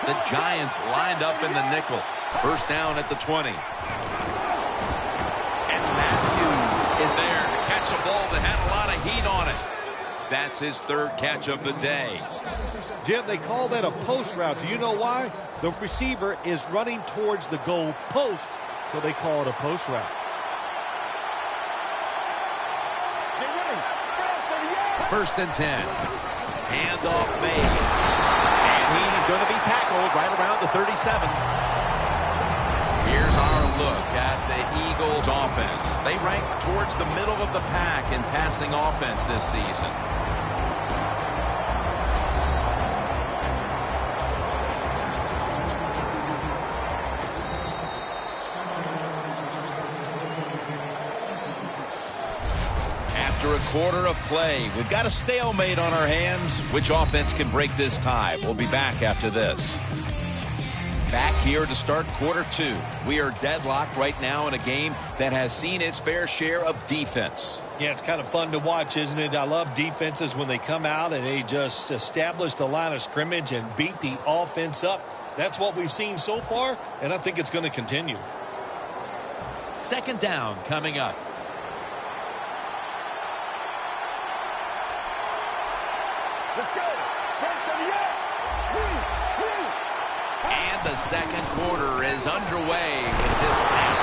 The Giants lined up in the nickel. First down at the 20. And Matthews is there to catch a ball that had a lot of heat on it. That's his third catch of the day. Jim, they call that a post route. Do you know why? The receiver is running towards the goal post, so they call it a post route. First and 10. Handoff made. And he's going to be tackled right around the 37. Here's our look at the Eagles offense. They rank towards the middle of the pack in passing offense this season. After a quarter of play, we've got a stalemate on our hands. Which offense can break this tie? We'll be back after this. Back here to start quarter two. We are deadlocked right now in a game that has seen its fair share of defense. Yeah, it's kind of fun to watch, isn't it? I love defenses when they come out and they just establish the line of scrimmage and beat the offense up. That's what we've seen so far, and I think it's going to continue. Second down coming up. Let's go. And the second quarter is underway with this snap.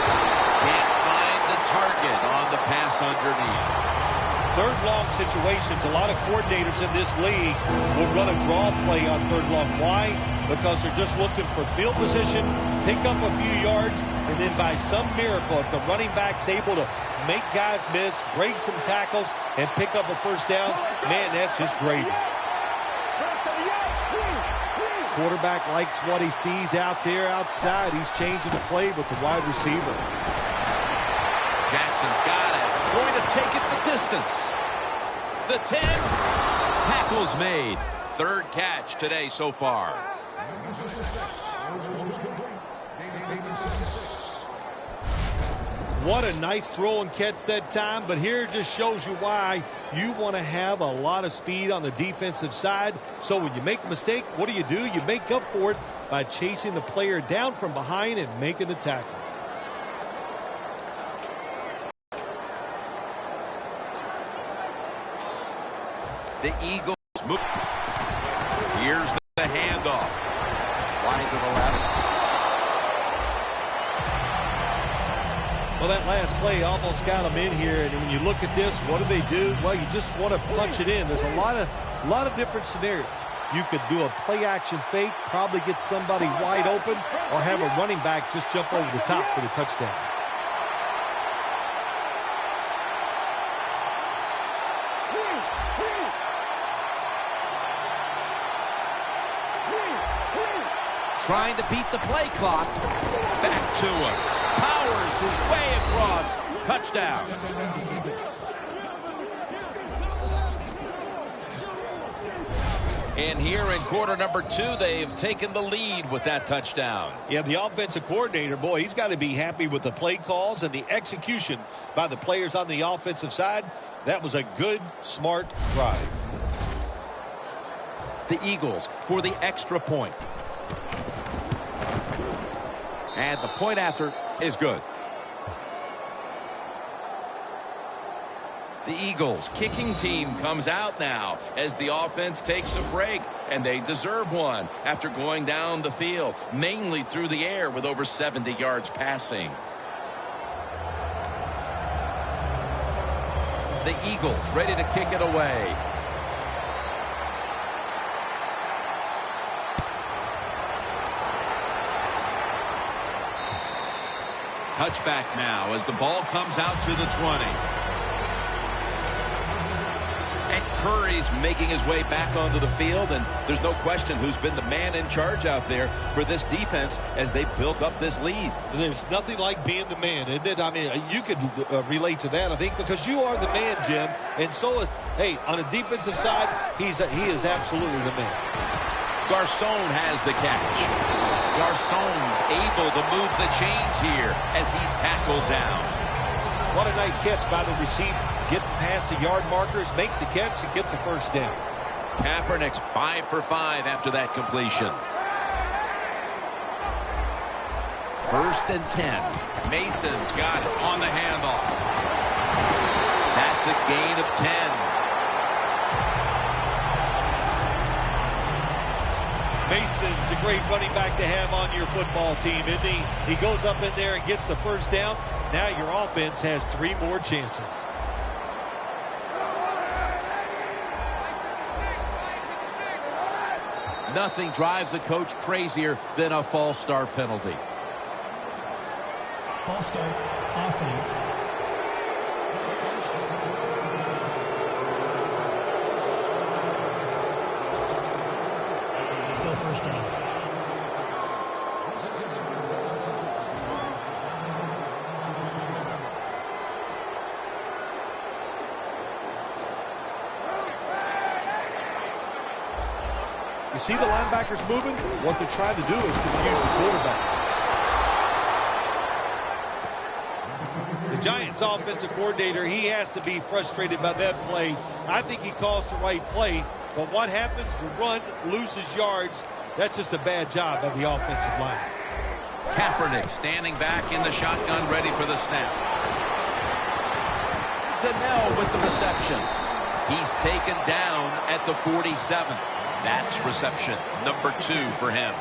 Can't find the target on the pass underneath. Third long situations, a lot of coordinators in this league will run a draw play on third long. Why? Because they're just looking for field position, pick up a few yards, and then by some miracle, if the running back's able to make guys miss, break some tackles, and pick up a first down, man, that's just great. Quarterback likes what he sees out there outside. He's changing the play with the wide receiver. Jackson's got it. Going to take it the distance. The 10. Tackles made. Third catch today so far. What a nice throw and catch that time, but here it just shows you why you want to have a lot of speed on the defensive side. So when you make a mistake, what do? You make up for it by chasing the player down from behind and making the tackle. The Eagles move. Here's the handoff. Wide to the left. Well, that last play almost got them in here, and when you look at this, what do? Well, you just want to punch it in. There's a lot of different scenarios. You could do a play-action fake, probably get somebody wide open, or have a running back just jump over the top for the touchdown. Trying to beat the play clock. Back to him. Powers his way across. Touchdown. And here in quarter number 2, they've taken the lead with that touchdown. Yeah, the offensive coordinator, boy, he's got to be happy with the play calls and the execution by the players on the offensive side. That was a good, smart drive. The Eagles for the extra point. And the point after is good. The Eagles kicking team comes out now as the offense takes a break, and they deserve one after going down the field, mainly through the air with over 70 yards passing. The Eagles ready to kick it away. Touchback now as the ball comes out to the 20. And Curry's making his way back onto the field, and there's no question who's been the man in charge out there for this defense as they built up this lead. There's nothing like being the man, isn't it? I mean, you could relate to that, I think, because you are the man, Jim, and so is, hey, on the defensive side, he is absolutely the man. Garcon has the catch. Garcon's able to move the chains here as he's tackled down. What a nice catch by the receiver. Getting past the yard markers, makes the catch, and gets a first down. Kaepernick's 5 for 5 after that completion. First and 10. Mason's got it on the handoff. That's a gain of 10. Mason's a great running back to have on your football team, isn't he? He goes up in there and gets the first down. Now your offense has 3 more chances. Nothing drives a coach crazier than a false start penalty. False start, offense. Still first down. You see the linebackers moving? What they're trying to do is confuse the quarterback. The Giants offensive coordinator, he has to be frustrated by that play. I think he calls the right play, but what happens? The run loses yards. That's just a bad job by the offensive line. Kaepernick standing back in the shotgun, ready for the snap. Donnell with the reception. He's taken down at the 47. That's reception number 2 for him.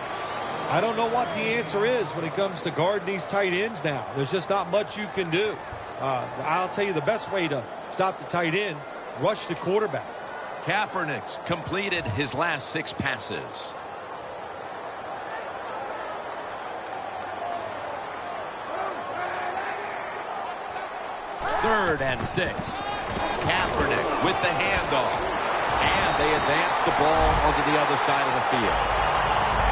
I don't know what the answer is when it comes to guarding these tight ends now. There's just not much you can do. I'll tell you the best way to stop the tight end, rush the quarterback. Kaepernick's completed his last 6 passes. Third and 6. Kaepernick with the handoff. And they advance the ball onto the other side of the field.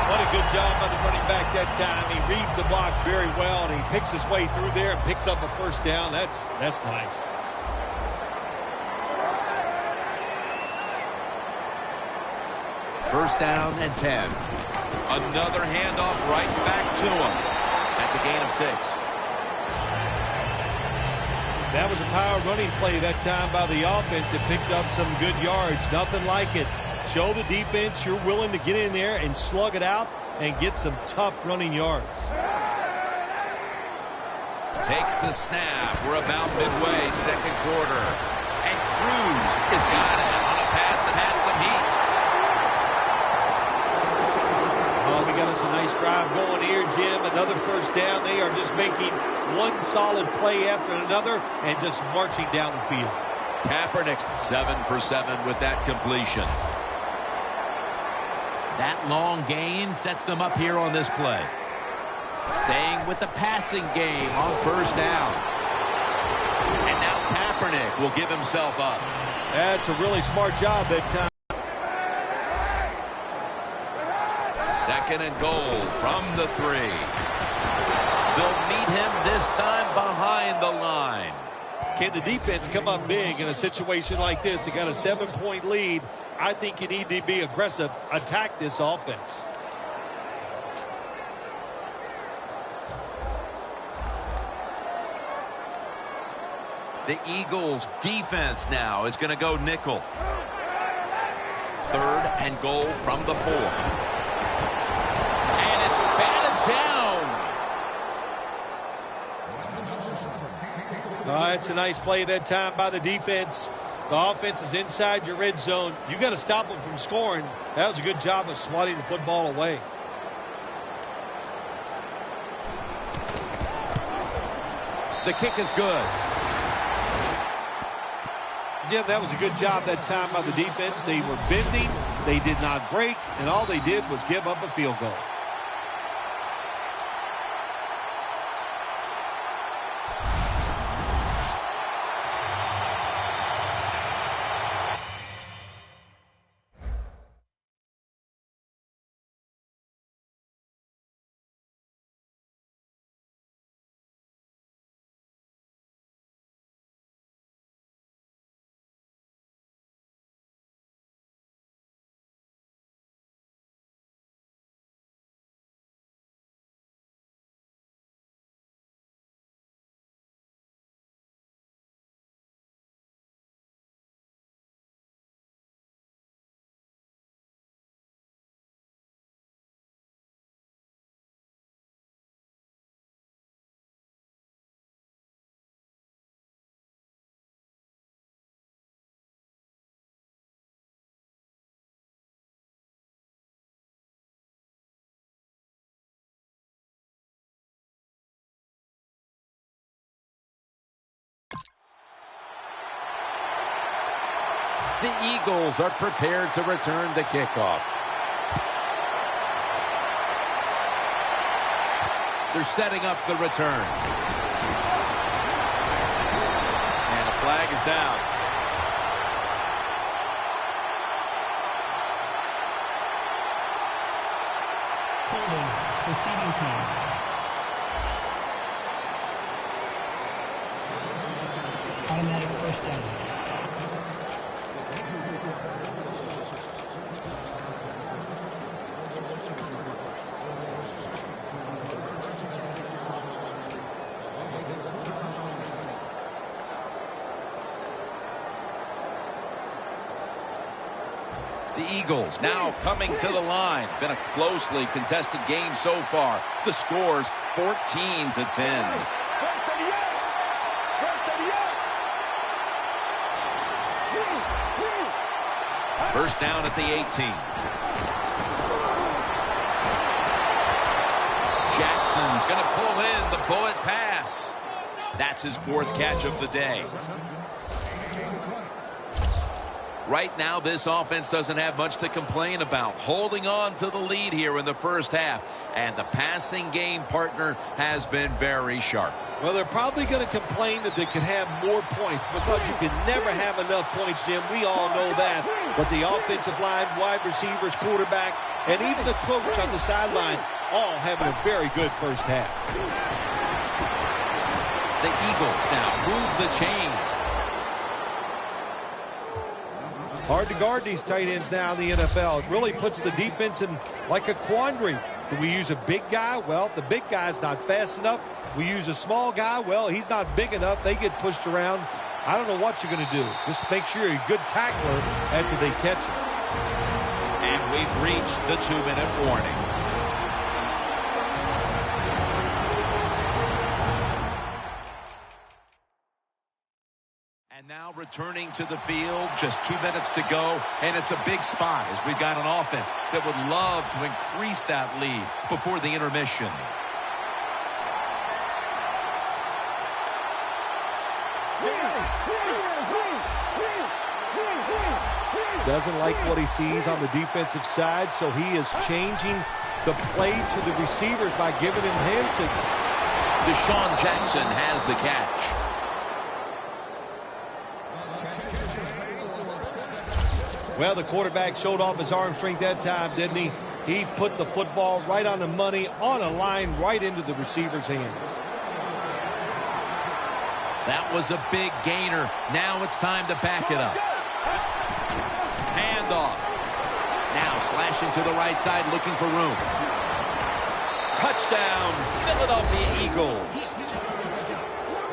What a good job by the running back that time. He reads the blocks very well, and he picks his way through there and picks up a first down. That's nice. First down and 10. Another handoff right back to him. That's a gain of 6. That was a power running play that time by the offense. It picked up some good yards. Nothing like it. Show the defense you're willing to get in there and slug it out and get some tough running yards. Takes the snap. We're about midway, second quarter. And Cruz has got it on a pass that had some heat. Oh, we got us a nice drive going here, Jim. Another first down. They are just making one solid play after another and just marching down the field. Kaepernick's 7 for 7 with that completion. That long gain sets them up here on this play. Staying with the passing game on first down. And now Kaepernick will give himself up. That's a really smart job that time. Second and goal from the 3. They'll meet him this time behind the line. Can the defense come up big in a situation like this? They got a 7-point lead. I think you need to be aggressive. Attack this offense. The Eagles defense now is going to go nickel. Third and goal from the 4. And it's batted down. It's a nice play that time by the defense. The offense is inside your red zone. You got to stop them from scoring. That was a good job of swatting the football away. The kick is good. Jim, that was a good job that time by the defense. They were bending. They did not break. And all they did was give up a field goal. The Eagles are prepared to return the kickoff. They're setting up the return. And a flag is down. Holding, receiving team. Automatic first down. The Eagles now coming to the line. Been a closely contested game so far. The score's 14-10. First down at the 18. Jackson's going to pull in the bullet pass. That's his 4th catch of the day. Right now, this offense doesn't have much to complain about. Holding on to the lead here in the first half. And the passing game partner has been very sharp. Well, they're probably going to complain that they could have more points because you can never have enough points, Jim. We all know that. But the offensive line, wide receivers, quarterback, and even the coach on the sideline all having a very good first half. The Eagles now move the chains. Hard to guard these tight ends now in the NFL. It really puts the defense in like a quandary. Do we use a big guy? Well, if the big guy's not fast enough, we use a small guy. Well, he's not big enough. They get pushed around. I don't know what you're going to do. Just make sure you're a good tackler after they catch him. And we've reached the 2-minute warning. And now returning to the field, just 2 minutes to go, and it's a big spot as we've got an offense that would love to increase that lead before the intermission. Doesn't like what he sees on the defensive side, so he is changing the play to the receivers by giving him hand signals. Deshaun Jackson has the catch. Well, the quarterback showed off his arm strength that time, didn't he? He put the football right on the money, on a line, right into the receiver's hands. That was a big gainer. Now it's time to back it up. Handoff. Now slashing to the right side, looking for room. Touchdown, Philadelphia Eagles.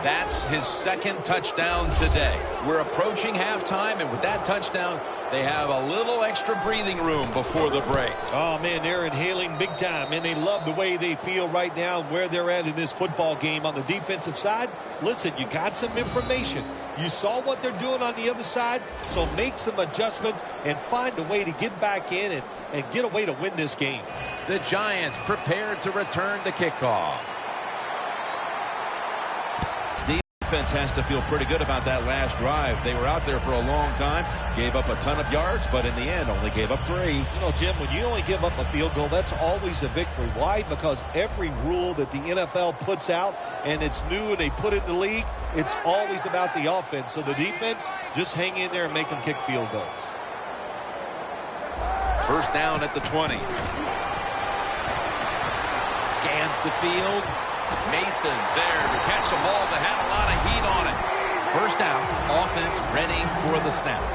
That's his 2nd touchdown today. We're approaching halftime, and with that touchdown, they have a little extra breathing room before the break. Oh, man, they're inhaling big time, and they love the way they feel right now and where they're at in this football game. On the defensive side, listen, you got some information. You saw what they're doing on the other side, so make some adjustments and find a way to get back in and get a way to win this game. The Giants prepared to return the kickoff. Defense has to feel pretty good about that last drive. They were out there for a long time, gave up a ton of yards, but in the end only gave up 3. You know, Jim, when you only give up a field goal, that's always a victory. Why? Because every rule that the NFL puts out, and it's new and they put it in the league, it's always about the offense. So the defense, just hang in there and make them kick field goals. First down at the 20. Scans the field. Mason's there to catch a ball that had a lot of heat on it. First down, offense ready for the snap.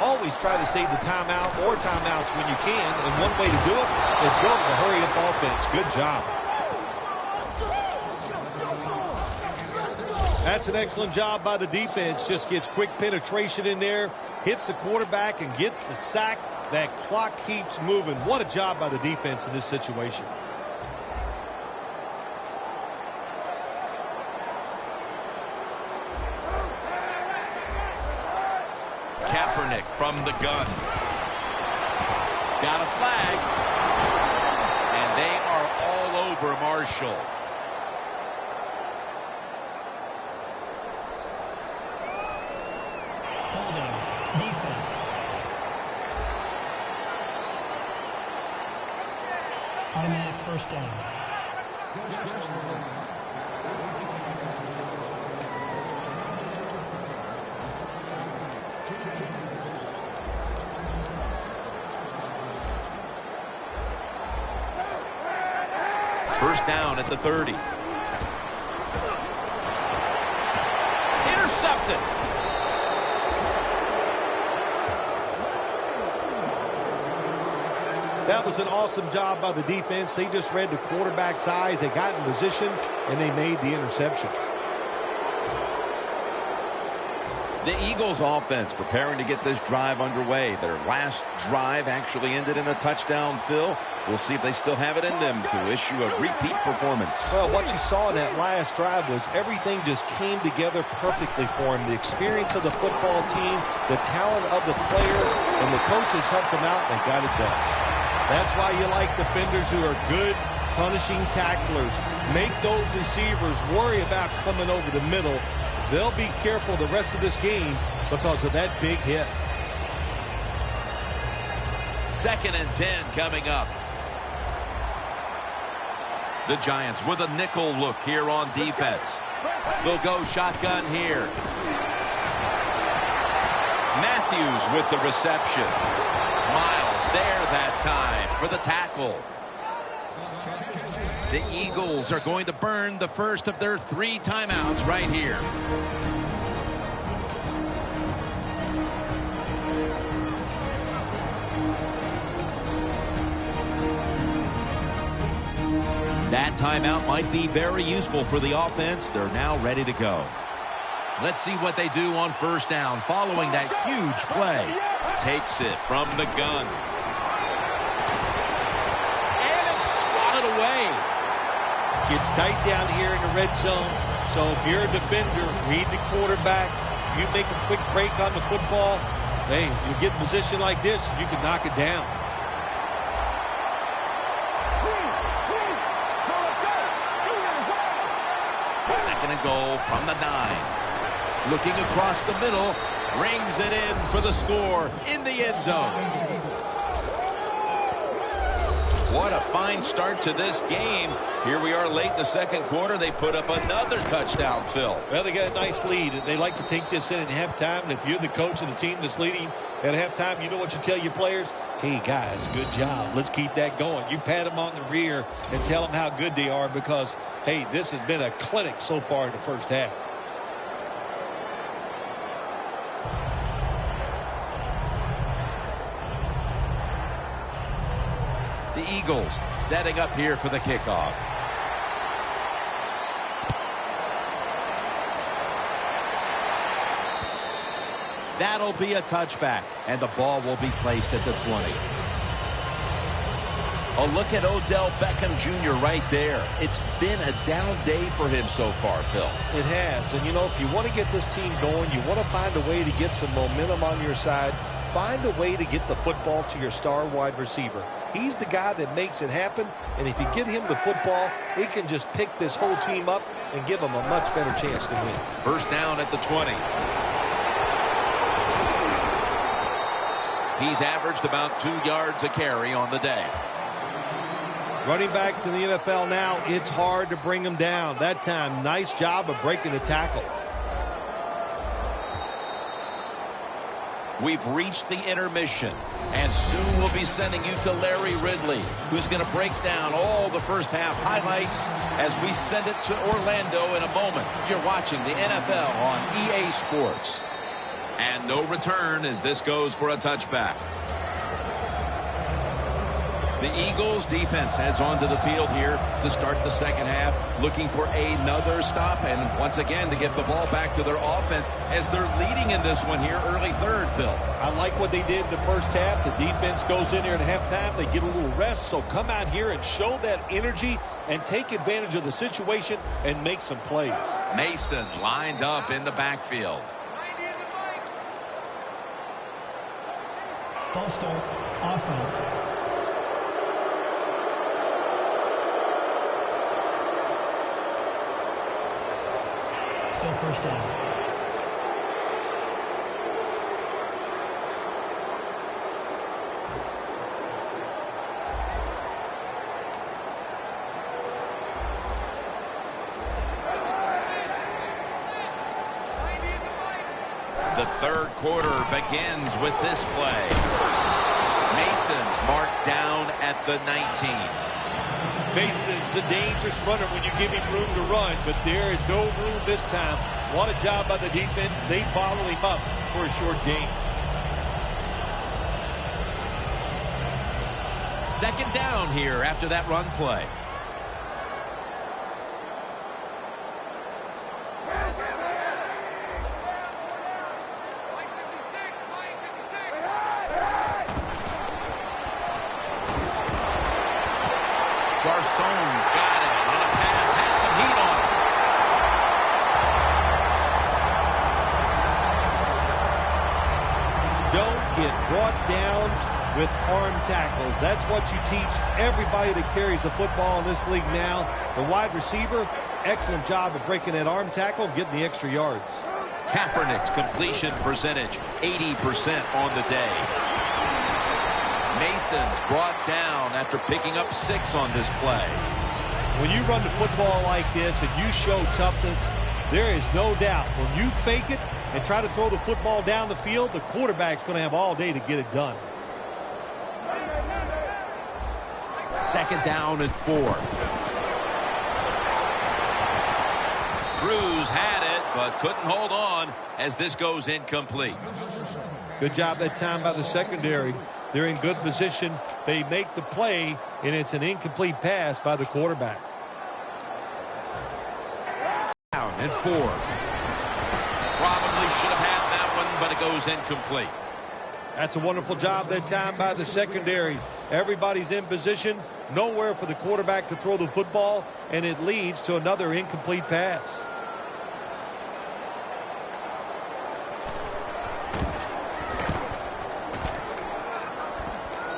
Always try to save the timeout or timeouts when you can, and one way to do it is go to the hurry-up offense. Good job. That's an excellent job by the defense. Just gets quick penetration in there, hits the quarterback, and gets the sack. That clock keeps moving. What a job by the defense in this situation. Kaepernick from the gun. Got a flag. And they are all over Marshall. Defense. Automatic first down. First down at the 30. Intercepted. That was an awesome job by the defense. They just read the quarterback's eyes. They got in position, and they made the interception. The Eagles offense preparing to get this drive underway. Their last drive actually ended in a touchdown, Phil. We'll see if they still have it in them to issue a repeat performance. Well, what you saw in that last drive was everything just came together perfectly for him. The experience of the football team, the talent of the players, and the coaches helped them out and got it done. That's why you like defenders who are good, punishing tacklers. Make those receivers worry about coming over the middle. They'll be careful the rest of this game because of that big hit. 2nd and 10 coming up. The Giants with a nickel look here on defense. They'll go shotgun here. Matthews with the reception. Miles there that time for the tackle. The Eagles are going to burn the first of their 3 timeouts right here. That timeout might be very useful for the offense. They're now ready to go. Let's see what they do on first down following that huge play. Takes it from the gun. And it's swatted away. Gets tight down here in the red zone. So if you're a defender, read the quarterback. You make a quick break on the football. Hey, you get in position like this, you can knock it down. Second and goal from the 9. Looking across the middle. Rings it in for the score in the end zone. What a fine start to this game. Here we are late in the second quarter. They put up another touchdown, Phil. Well, they got a nice lead. They like to take this in at halftime. And if you're the coach of the team that's leading at halftime, you know what you tell your players? Hey, guys, good job. Let's keep that going. You pat them on the rear and tell them how good they are because, hey, this has been a clinic so far in the first half. The Eagles setting up here for the kickoff. That'll be a touchback, and the ball will be placed at the 20. A look at Odell Beckham Jr. right there. It's been a down day for him so far, Phil. It has, and you know, if you want to get this team going, you want to find a way to get some momentum on your side. Find a way to get the football to your star wide receiver. He's the guy that makes it happen, and if you get him the football, he can just pick this whole team up and give them a much better chance to win. First down at the 20. He's averaged about 2 yards a carry on the day. Running backs in the NFL now, it's hard to bring them down. That time, nice job of breaking the tackle. We've reached the intermission, and soon we'll be sending you to Larry Ridley, who's going to break down all the first half highlights as we send it to Orlando in a moment. You're watching the NFL on EA Sports. And no return as this goes for a touchback. The Eagles defense heads onto the field here to start the second half, looking for another stop and once again to get the ball back to their offense as they're leading in this one here early third, Phil. I like what they did in the first half. The defense goes in here at halftime. They get a little rest, so come out here and show that energy and take advantage of the situation and make some plays. Mason lined up in the backfield. False start, offense. Still first down. The third quarter begins with this play. Mason's marked down at the 19. Mason's a dangerous runner when you give him room to run, but there is no room this time. What a job by the defense. They bottle him up for a short gain. Second down here after that run play. Garçon's got it on a pass, has some heat on it. Don't get brought down with arm tackles. That's what you teach everybody that carries the football in this league now. The wide receiver, excellent job of breaking that arm tackle, getting the extra yards. Kaepernick's completion percentage, 80% on the day. Mason's brought down after picking up 6 on this play. When you run the football like this and you show toughness, there is no doubt when you fake it and try to throw the football down the field, the quarterback's going to have all day to get it done. Second down and 4. Cruz had it, but couldn't hold on as this goes incomplete. Good job that time by the secondary. They're in good position. They make the play, and it's an incomplete pass by the quarterback. Down and 4. Probably should have had that one, but it goes incomplete. That's a wonderful job that time by the secondary. Everybody's in position. Nowhere for the quarterback to throw the football, and it leads to another incomplete pass.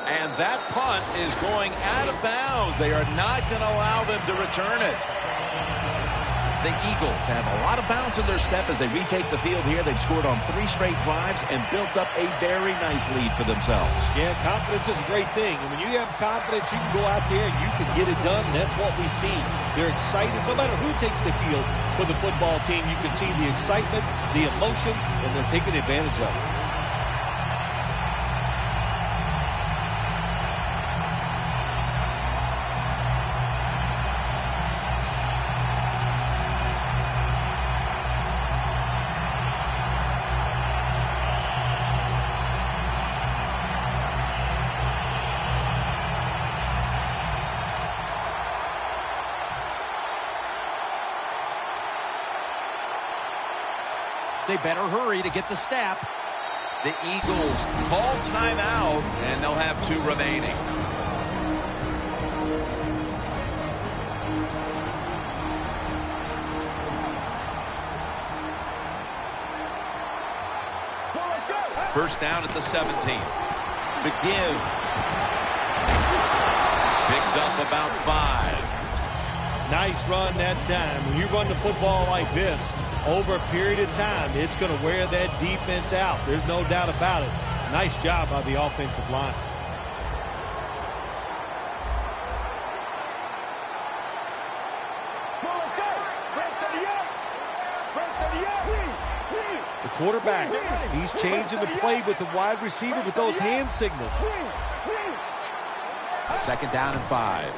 And that punt is going out of bounds. They are not going to allow them to return it. The Eagles have a lot of bounce in their step as they retake the field here. They've scored on 3 straight drives and built up a very nice lead for themselves. Yeah, confidence is a great thing. And when you have confidence, you can go out there and you can get it done. That's what we see. They're excited. No matter who takes the field for the football team, you can see the excitement, the emotion, and they're taking advantage of it. They better hurry to get the snap. The Eagles call timeout, and they'll have 2 remaining. First down at the 17. The give. Picks up about 5. Nice run that time. When you run the football like this, over a period of time, it's going to wear that defense out. There's no doubt about it. Nice job by the offensive line. The quarterback, he's changing the play with the wide receiver with those hand signals. Second down and 5.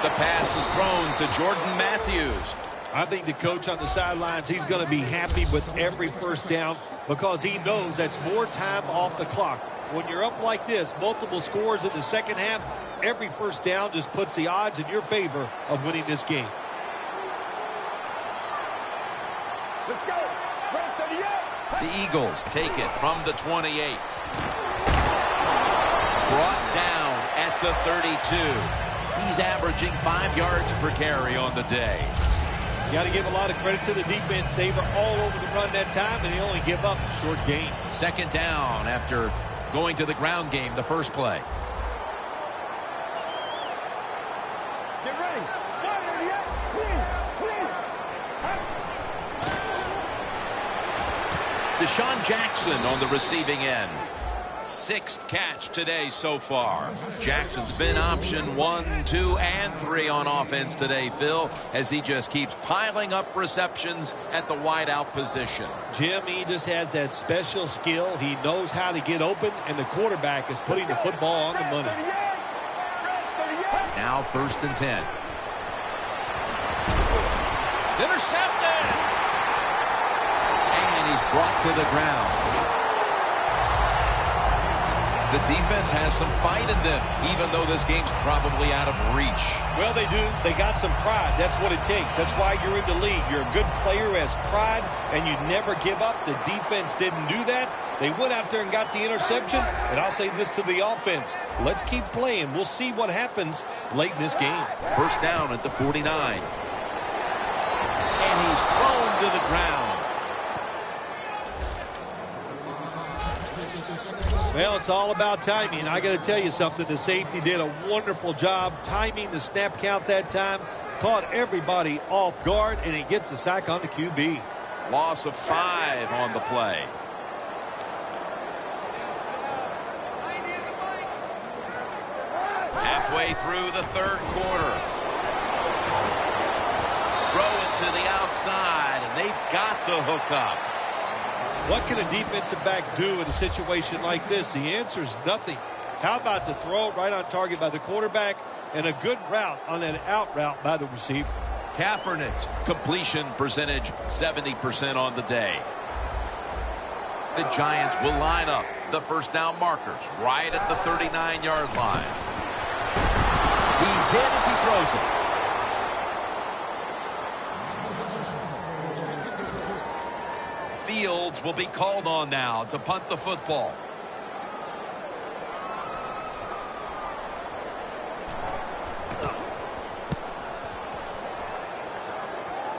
The pass is thrown to Jordan Matthews. I think the coach on the sidelines, he's going to be happy with every first down because he knows that's more time off the clock. When you're up like this, multiple scores in the second half, every first down just puts the odds in your favor of winning this game. Let's go. The Eagles take it from the 28. Brought down at the 32. He's averaging 5 yards per carry on the day. You got to give a lot of credit to the defense. They were all over the run that time, and they only give up a short gain. Second down after going to the ground game the first play. Get ready. Deshaun Jackson on the receiving end. 6th catch today so far. Jackson's been option 1, 2, and 3 on offense today, Phil, as he just keeps piling up receptions at the wideout position. Jim, he just has that special skill. He knows how to get open, and the quarterback is putting the football on the money. Now 1st and 10. It's intercepted! And he's brought to the ground. The defense has some fight in them, even though this game's probably out of reach. Well, they do. They got some pride. That's what it takes. That's why you're in the league. You're a good player who has pride, and you never give up. The defense didn't do that. They went out there and got the interception. And I'll say this to the offense. Let's keep playing. We'll see what happens late in this game. 1st down at the 49. And he's thrown to the ground. Well, it's all about timing. I got to tell you something. The safety did a wonderful job timing the snap count that time. Caught everybody off guard, and he gets the sack on the QB. Loss of 5 on the play. Halfway through the 3rd quarter. Throw it to the outside, and they've got the hook up. What can a defensive back do in a situation like this? The answer is nothing. How about the throw right on target by the quarterback and a good route on that out route by the receiver? Kaepernick's completion percentage 70% on the day. The Giants will line up the 1st down markers right at the 39-yard line. He's hit as he throws it. Fields will be called on now to punt the football.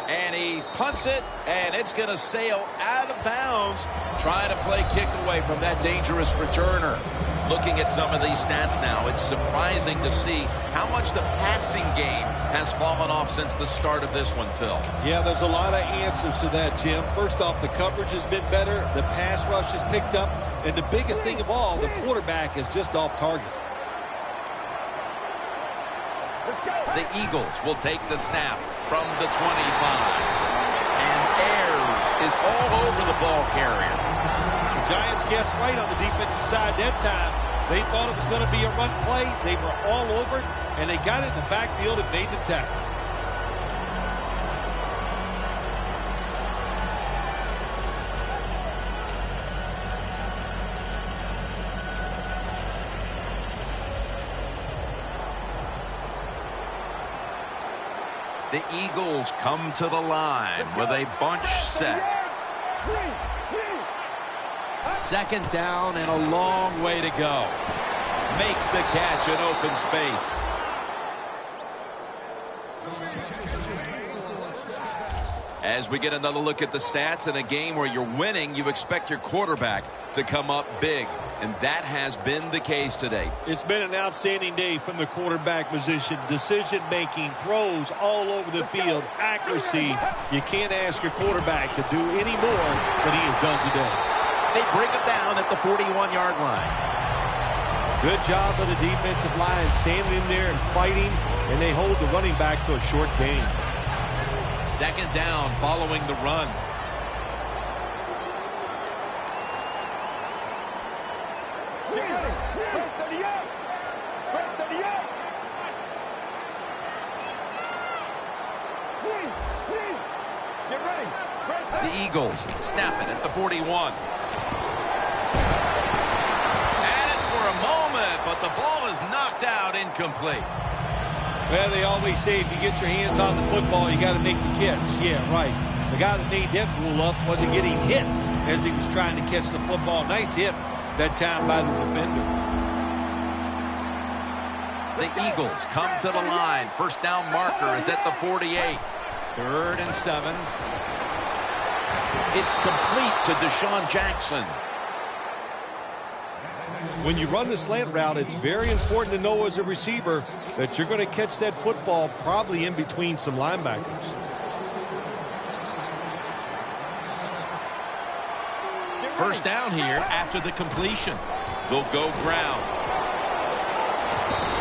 And he punts it, and it's going to sail out of bounds, trying to play kick away from that dangerous returner. Looking at some of these stats now, it's surprising to see how much the passing game has fallen off since the start of this one, Phil. Yeah, there's a lot of answers to that, Jim. First off, the coverage has been better. The pass rush has picked up. And the biggest thing of all, the quarterback is just off target. The Eagles will take the snap from the 25. And Ayers is all over the ball carrier. The Giants guessed right on the defensive side that time. They thought it was going to be a run play. They were all over it, and they got it in the backfield and made the tackle. The Eagles come to the line with a bunch set. 2nd down and a long way to go. Makes the catch in open space. As we get another look at the stats, in a game where you're winning, you expect your quarterback to come up big. And that has been the case today. It's been an outstanding day from the quarterback position. Decision-making, throws all over the field, accuracy. You can't ask your quarterback to do any more than he has done today. They bring him down at the 41-yard line. Good job of the defensive line standing in there and fighting, and they hold the running back to a short gain. 2nd down following the run. The Eagles snap it at the 41. At it for a moment, but the ball is knocked out, incomplete. Well, they always say if you get your hands on the football, you got to make the catch. Yeah, right. The guy that made that rule up wasn't getting hit as he was trying to catch the football. Nice hit that time by the defender. The Eagles come to the line. 1st down marker is at the 48. 3rd and 7. It's complete to Deshaun Jackson. When you run the slant route, it's very important to know as a receiver that you're going to catch that football probably in between some linebackers. First down here after the completion. They'll go ground.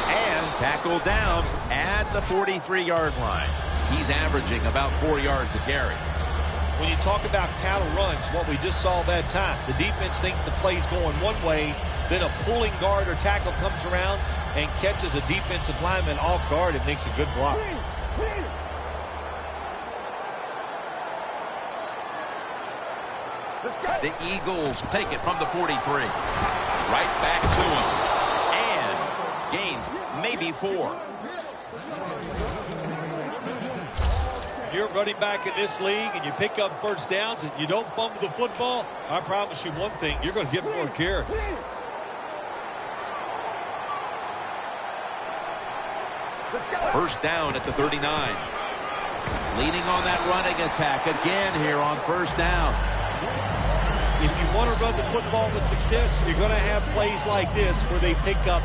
And tackled down at the 43-yard line. He's averaging about 4 yards a carry. When you talk about cattle runs, what we just saw that time, the defense thinks the play's going one way, then a pulling guard or tackle comes around and catches a defensive lineman off guard and makes a good block. The Eagles take it from the 43. Right back to him. And gains maybe 4. You're running back in this league and you pick up first downs and you don't fumble the football, I promise you one thing, you're going to get more carries. First down at the 39. Leading on that running attack again here on first down. If you want to run the football with success, you're going to have plays like this where they pick up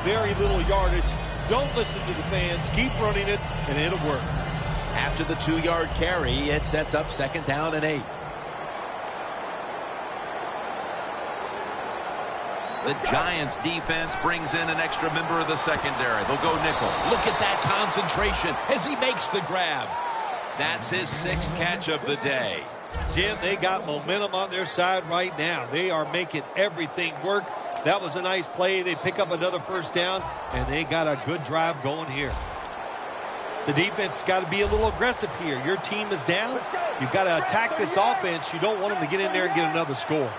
very little yardage. Don't listen to the fans. Keep running it, and it'll work. After the 2-yard carry, it sets up second down and 8. The Giants defense brings in an extra member of the secondary. They'll go nickel. Look at that concentration as he makes the grab. That's his 6th catch of the day. Jim, they got momentum on their side right now. They are making everything work. That was a nice play. They pick up another first down, and they got a good drive going here. The defense has got to be a little aggressive here. Your team is down. You've got to attack this offense. You don't want them to get in there and get another score.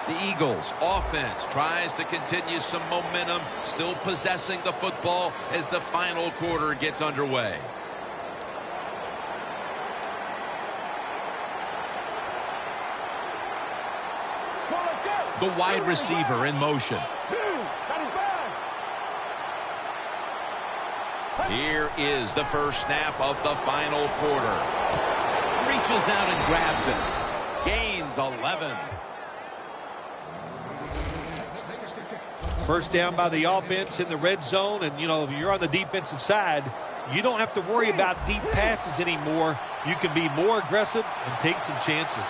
The Eagles offense tries to continue some momentum, still possessing the football as the final quarter gets underway. The wide receiver in motion. Here is the first snap of the final quarter. Reaches out and grabs it. Gains 11. First down by the offense in the red zone, and, you know, if you're on the defensive side, you don't have to worry about deep passes anymore. You can be more aggressive and take some chances.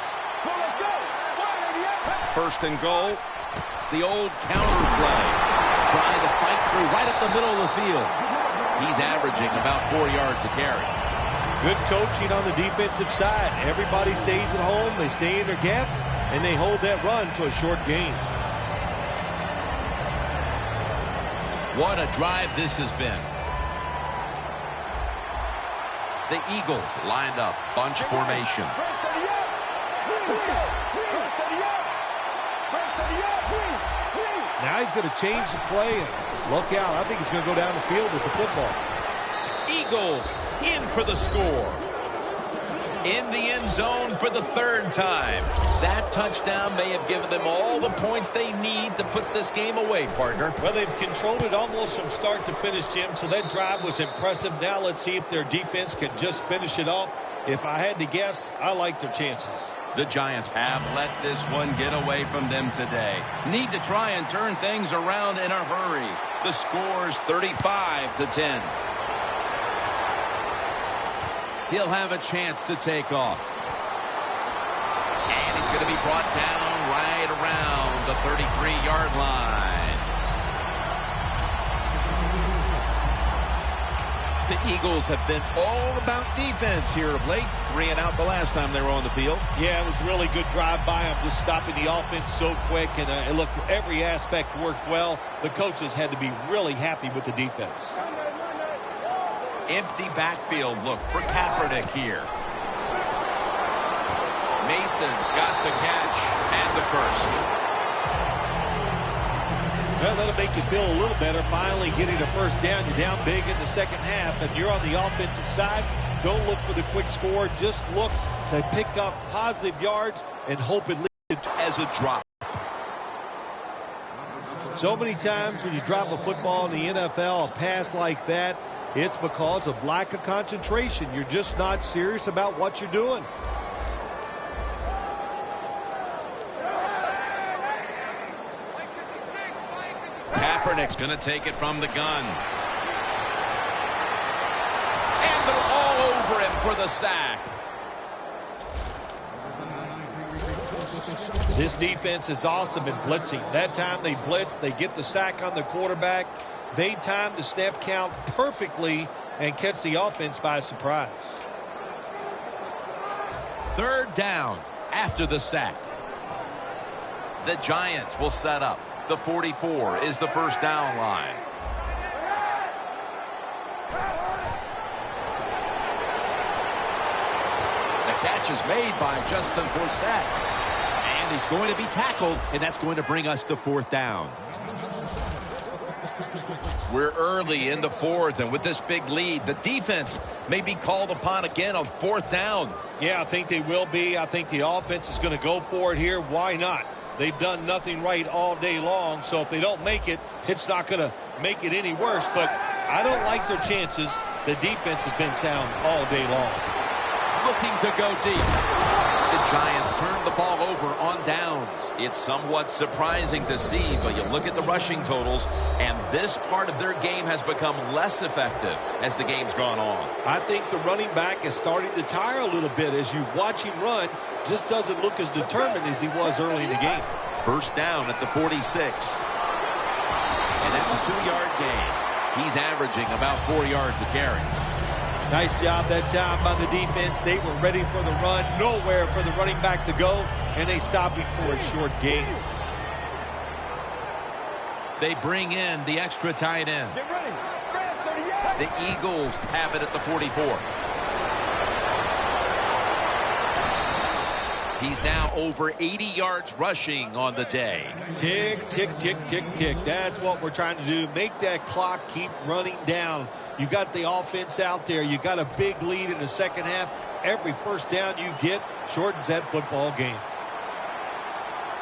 First and goal. It's the old counter play. Trying to fight through right up the middle of the field. He's averaging about 4 yards a carry. Good coaching on the defensive side. Everybody stays at home. They stay in their gap, and they hold that run to a short gain. What a drive this has been. The Eagles lined up, bunch formation. Now he's going to change the play, and look out. I think he's going to go down the field with the football. Eagles in for the score. In the end zone for the 3rd time. That touchdown may have given them all the points they need to put this game away, partner. Well, they've controlled it almost from start to finish, Jim, so that drive was impressive. Now let's see if their defense can just finish it off. If I had to guess, I like their chances. The Giants have let this one get away from them today. Need to try and turn things around in a hurry. The score's 35-10. He'll have a chance to take off. And he's going to be brought down right around the 33-yard line. The Eagles have been all about defense here of late. 3 and out the last time they were on the field. Yeah, it was a really good drive by him, just stopping the offense so quick, and it looked every aspect worked well. The coaches had to be really happy with the defense. Empty backfield look for Kaepernick here. Mason's got the catch and the first. Well, that'll make you feel a little better. Finally getting a first down. You're down big in the second half, and you're on the offensive side. Don't look for the quick score. Just look to pick up positive yards and hope it leads as a drop. So many times when you drop a football in the NFL, a pass like that, it's because of lack of concentration. You're just not serious about what you're doing. Kaepernick's going to take it from the gun. And they're all over him for the sack. This defense is awesome in blitzing. That time they blitz, they get the sack on the quarterback. They time the snap count perfectly and catch the offense by surprise. Third down after the sack. The Giants will set up. The 44 is the first down line. The catch is made by Justin Forsett. And he's going to be tackled, and that's going to bring us to fourth down. We're early in the fourth, and with this big lead, the defense may be called upon again on fourth down. Yeah, I think they will be. I think the offense is going to go for it here. Why not? They've done nothing right all day long, so if they don't make it, it's not going to make it any worse. But I don't like their chances. The defense has been sound all day long. Looking to go deep. The Giants turn the ball over on downs. It's somewhat surprising to see, but you look at the rushing totals, and this part of their game has become less effective as the game's gone on. I think the running back is starting to tire a little bit. As you watch him run, just doesn't look as determined as he was early in the game. First down at the 46. And that's a 2-yard gain. He's averaging about 4 yards a carry. Nice job that time by the defense. They were ready for the run. Nowhere for the running back to go, and they stopped him for a short gain. They bring in the extra tight end. The Eagles have it at the 44. He's now over 80 yards rushing on the day. Tick, tick, tick, tick, tick. That's what we're trying to do. Make that clock keep running down. You got the offense out there. You got a big lead in the second half. Every first down you get shortens that football game.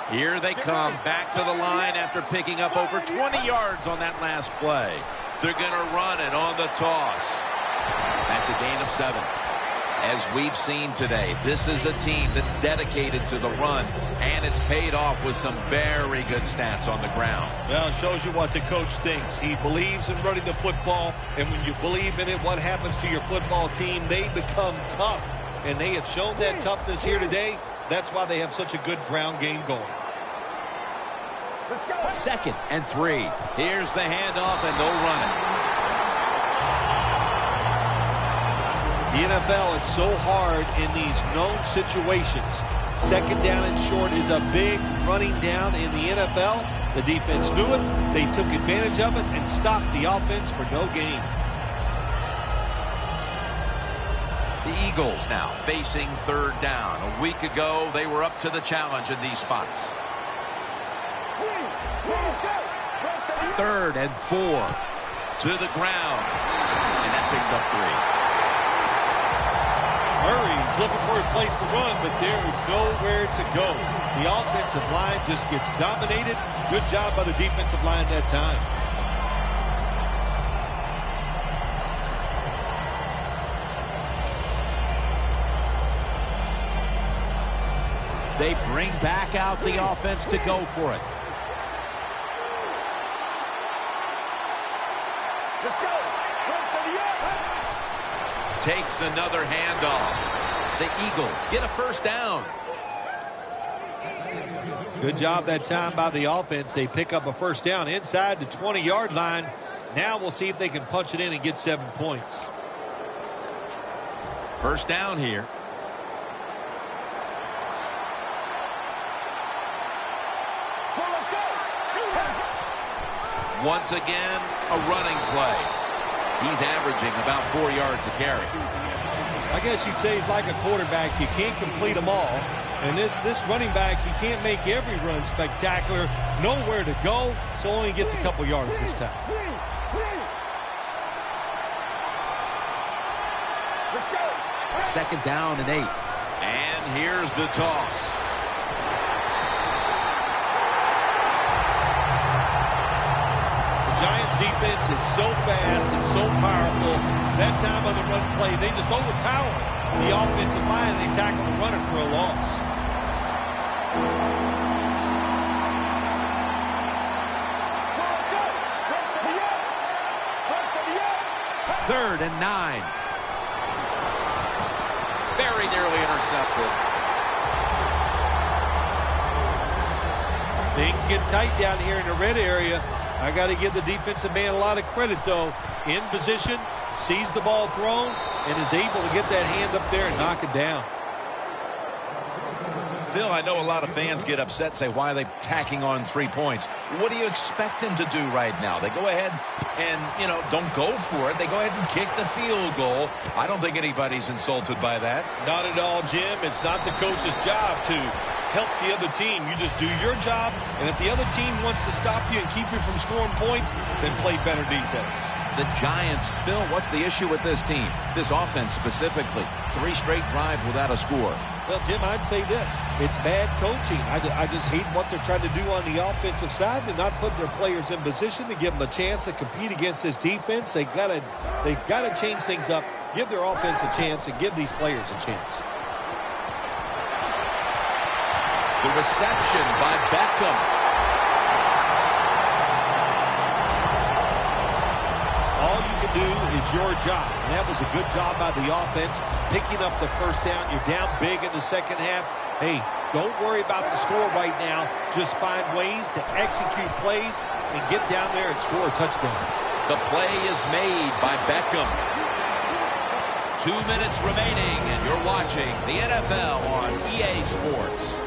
Here they come back to the line after picking up over 20 yards on that last play. They're going to run it on the toss. That's a gain of 7. As we've seen today, this is a team that's dedicated to the run, and it's paid off with some very good stats on the ground. Well, it shows you what the coach thinks. He believes in running the football, and when you believe in it, what happens to your football team? They become tough, and they have shown that toughness here today. That's why they have such a good ground game going. Let's go. 2nd and 3. Here's the handoff, and they'll run it. The NFL is so hard in these known situations. Second down and short is a big running down in the NFL. The defense knew it. They took advantage of it and stopped the offense for no gain. The Eagles now facing third down. A week ago, they were up to the challenge in these spots. 3rd and 4 to the ground. And that picks up 3. Murray's looking for a place to run, but there is nowhere to go. The offensive line just gets dominated. Good job by the defensive line that time. They bring back out the offense to go for it. Let's go. Takes another handoff. The Eagles get a first down. Good job that time by the offense. They pick up a first down inside the 20-yard line. Now we'll see if they can punch it in and get 7 points. First down here. Once again, a running play. He's averaging about 4 yards a carry. I guess you'd say he's like a quarterback. You can't complete them all. And this running back, you can't make every run spectacular. Nowhere to go, so only gets a couple yards this time. Let's go. 2nd down and 8. And here's the toss. Giants defense is so fast and so powerful. That time on the run play, they just overpower the offensive line. They tackle the runner for a loss. Third and 9. Very nearly intercepted. Things get tight down here in the red area. I got to give the defensive man a lot of credit, though. In position, sees the ball thrown, and is able to get that hand up there and knock it down. Phil, I know a lot of fans get upset and say, why are they tacking on 3 points? What do you expect them to do right now? They go ahead and, don't go for it. They go ahead and kick the field goal. I don't think anybody's insulted by that. Not at all, Jim. It's not the coach's job to help the other team. You just do your job, and if the other team wants to stop you and keep you from scoring points, then play better defense. The Giants, Phil, what's the issue with this team? This offense specifically. 3 straight drives without a score. Well, Jim, I'd say this. It's bad coaching. I just hate what they're trying to do on the offensive side. They're not putting their players in position to give them a chance to compete against this defense. They've got to change things up, give their offense a chance, and give these players a chance. The reception by Beckham. All you can do is your job. And that was a good job by the offense, picking up the first down. You're down big in the second half. Hey, don't worry about the score right now. Just find ways to execute plays and get down there and score a touchdown. The play is made by Beckham. 2 minutes remaining, and you're watching the NFL on EA Sports.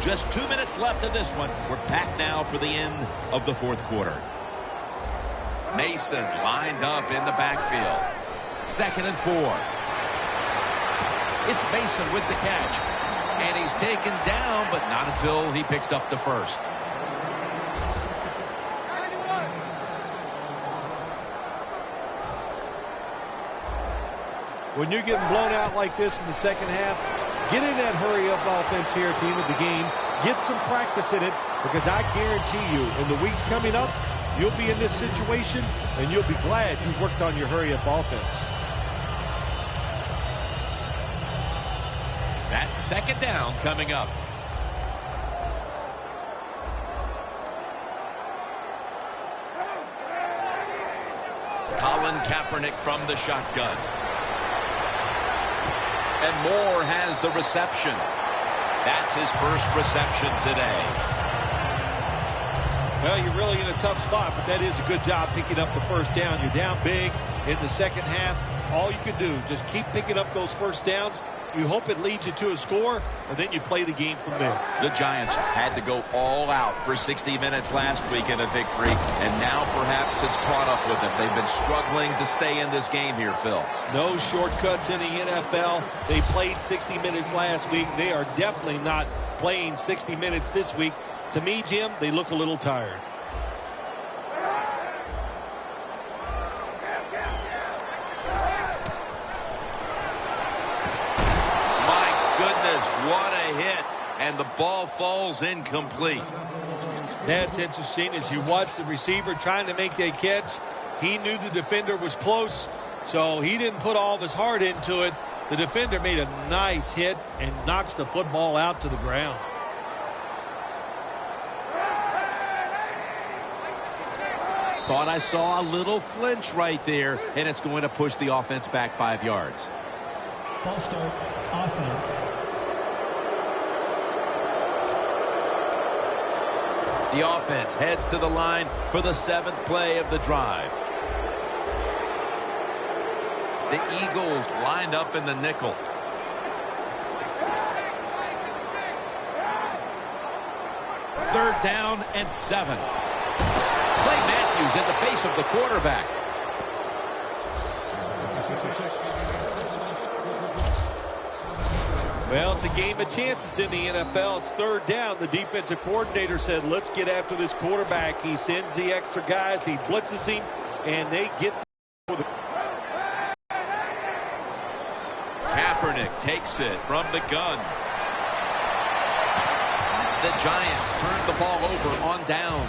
Just 2 minutes left in this one. We're back now for the end of the fourth quarter. Mason lined up in the backfield. 2nd and 4. It's Mason with the catch. And he's taken down, but not until he picks up the first. When you're getting blown out like this in the second half, get in that hurry-up offense here at the end of the game. Get some practice in it, because I guarantee you, in the weeks coming up, you'll be in this situation, and you'll be glad you worked on your hurry-up offense. That's 2nd down coming up. Colin Kaepernick from the shotgun. And Moore has the reception. That's his first reception today. Well, you're really in a tough spot, but that is a good job picking up the first down. You're down big in the second half. All you can do, just keep picking up those first downs. You hope it leads you to a score, and then you play the game from there. The Giants had to go all out for 60 minutes last week in a victory, and now perhaps it's caught up with them. They've been struggling to stay in this game here, Phil. No shortcuts in the NFL. They played 60 minutes last week. They are definitely not playing 60 minutes this week. To me, Jim, they look a little tired. What a hit, and the ball falls incomplete. That's interesting. As you watch the receiver trying to make that catch, he knew the defender was close, so he didn't put all of his heart into it. The defender made a nice hit and knocks the football out to the ground. Thought I saw a little flinch right there, and it's going to push the offense back 5 yards. False start, offense. The offense heads to the line for the 7th play of the drive. The Eagles lined up in the nickel. Third down and 7. Clay Matthews in the face of the quarterback. Well, it's a game of chances in the NFL. It's third down. The defensive coordinator said, let's get after this quarterback. He sends the extra guys. He blitzes him, and they get for the... Kaepernick takes it from the gun. The Giants turn the ball over on downs.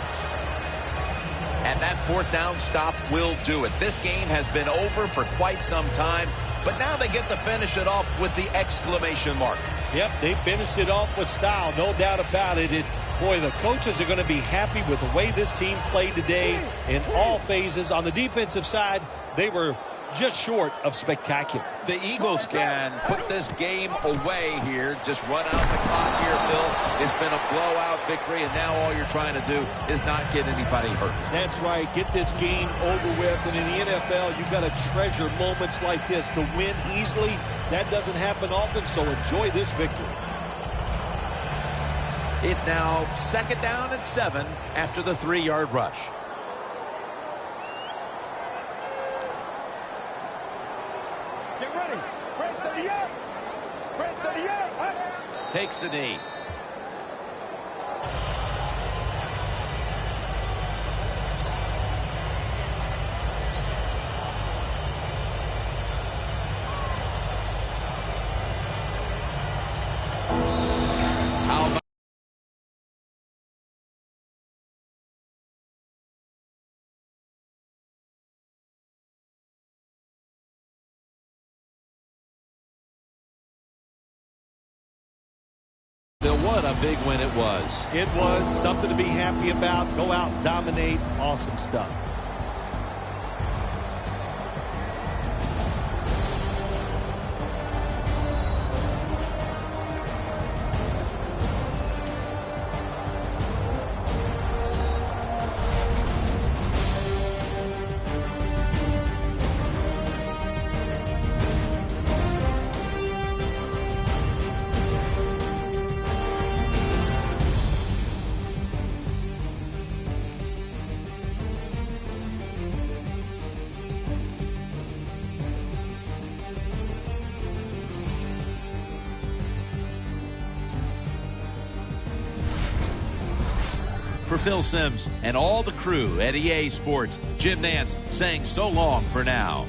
And that 4th down stop will do it. This game has been over for quite some time, but now they get to finish it off with the exclamation mark. Yep, they finished it off with style, no doubt about it. Boy, the coaches are going to be happy with the way this team played today in all phases. On the defensive side, they were just short of spectacular. The Eagles can put this game away here. Just run out the clock here, Bill. It's been a blowout victory, and now all you're trying to do is not get anybody hurt. That's right. Get this game over with. And in the NFL, you've got to treasure moments like this. To win easily, that doesn't happen often, so enjoy this victory. It's now 2nd down and 7 after the 3-yard rush. Get ready. Press to the air. Press to the air. Takes the knee. How about Bill, what a big win it was. It was something to be happy about. Go out, dominate. Awesome stuff. For Phil Simms and all the crew at EA Sports, Jim Nance saying so long for now.